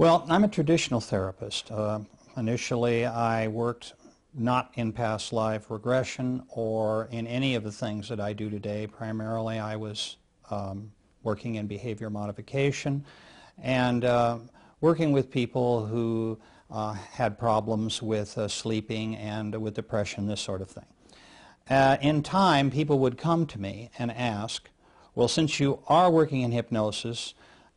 Well, I'm a traditional therapist. Initially, I worked not in past life regression or in any of the things that I do today. Primarily, I was working in behavior modification and working with people who had problems with sleeping and with depression, this sort of thing. In time, people would come to me and ask, well, since you are working in hypnosis,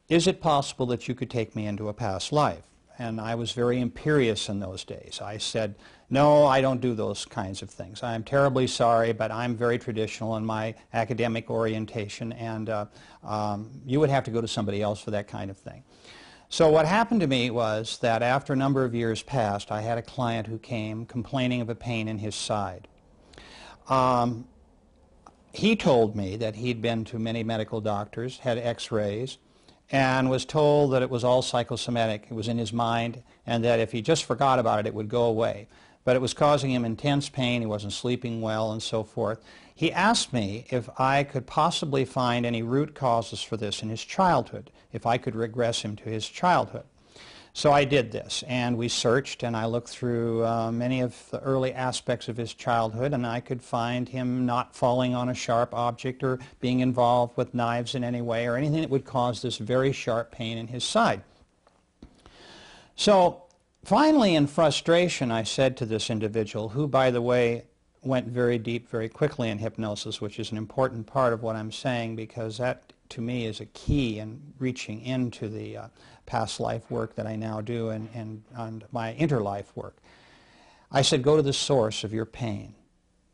is it possible that you could take me into a past life? And I was very imperious in those days. I said, no, I don't do those kinds of things. I'm terribly sorry, but I'm very traditional in my academic orientation, and you would have to go to somebody else for that kind of thing. So what happened to me was that after a number of years passed, I had a client who came complaining of a pain in his side. He told me that he'd been to many medical doctors, had x-rays, and was told that it was all psychosomatic. It was in his mind, and that if he just forgot about it, it would go away. But it was causing him intense pain. He wasn't sleeping well, and so forth. He asked me if I could possibly find any root causes for this in his childhood, if I could regress him to his childhood. So I did this, and we searched, and I looked through many of the early aspects of his childhood, and I could find him not falling on a sharp object or being involved with knives in any way or anything that would cause this very sharp pain in his side. So finally, in frustration, I said to this individual, who, by the way, went very deep very quickly in hypnosis, which is an important part of what I'm saying, because that, to me, is a key in reaching into the past life work that I now do and my interlife work. I said, go to the source of your pain.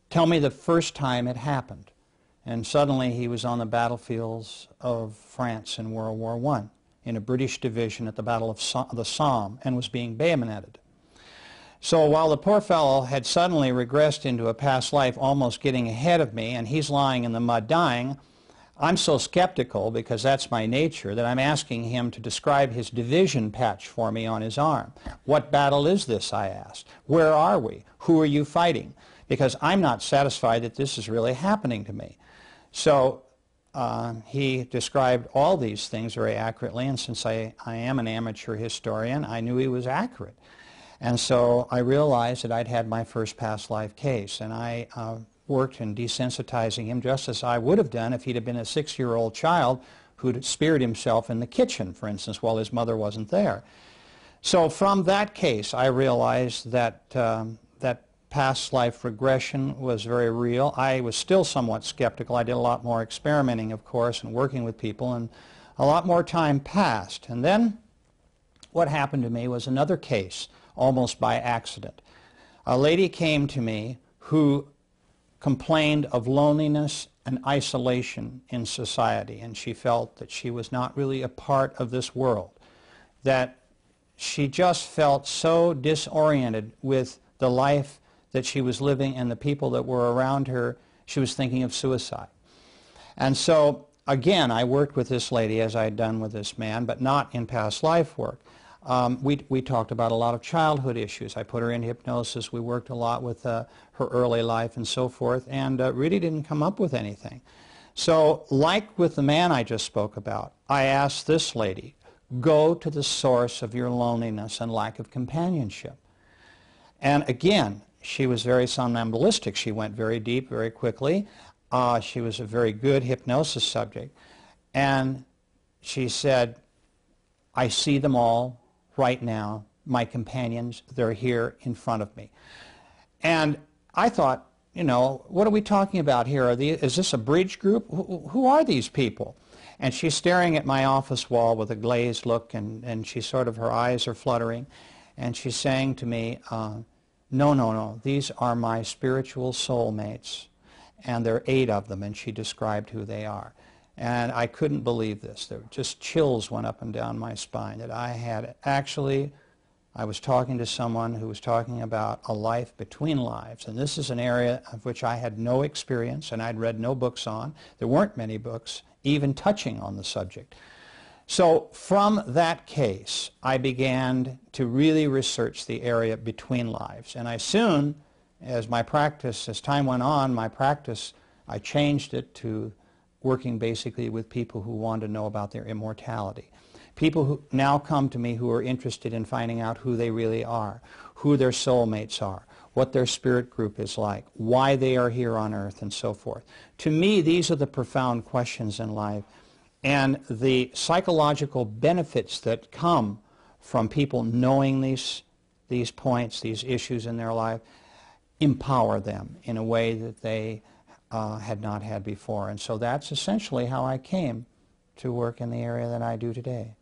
Tell me the first time it happened. And suddenly he was on the battlefields of France in World War I, in a British division at the Battle of the Somme, and was being bayoneted. So while the poor fellow had suddenly regressed into a past life, almost getting ahead of me, and he's lying in the mud dying, I'm so skeptical, because that's my nature, that I'm asking him to describe his division patch for me on his arm. What battle is this, I asked. Where are we? Who are you fighting? Because I'm not satisfied that this is really happening to me. So he described all these things very accurately, and since I am an amateur historian, I knew he was accurate. And so I realized that I'd had my first past life case, and I worked in desensitizing him just as I would have done if he'd have been a 6-year-old child who'd speared himself in the kitchen, for instance, while his mother wasn't there. So from that case, I realized that that past life regression was very real. I was still somewhat skeptical. I did a lot more experimenting, of course, and working with people, and a lot more time passed. And then what happened to me was another case, almost by accident. A lady came to me who complained of loneliness and isolation in society, and she felt that she was not really a part of this world, that she just felt so disoriented with the life that she was living and the people that were around her. She was thinking of suicide. And so again, I worked with this lady as I had done with this man, but not in past life work. We talked about a lot of childhood issues. I put her in hypnosis. We worked a lot with her early life and so forth, and really didn't come up with anything. So like with the man I just spoke about, I asked this lady, go to the source of your loneliness and lack of companionship. And again, she was very somnambulistic. She went very deep very quickly. She was a very good hypnosis subject. And she said, I see them all right now, my companions, they're here in front of me. And I thought, you know, what are we talking about here? Is this a bridge group? Who are these people? And she's staring at my office wall with a glazed look, and she sort of, her eyes are fluttering, and she's saying to me, no, these are my spiritual soulmates, and there are 8 of them, and she described who they are. And I couldn't believe this. There just chills went up and down my spine, that I had actually, I was talking to someone who was talking about a life between lives. And this is an area of which I had no experience and I'd read no books on. There weren't many books even touching on the subject. So from that case, I began to really research the area between lives. And I soon, as time went on, my practice, I changed it to working basically with people who wanted to know about their immortality. People who now come to me who are interested in finding out who they really are, who their soulmates are, what their spirit group is like, why they are here on earth, and so forth. To me, these are the profound questions in life, and the psychological benefits that come from people knowing these points, these issues in their life, empower them in a way that they had not had before. And so that's essentially how I came to work in the area that I do today.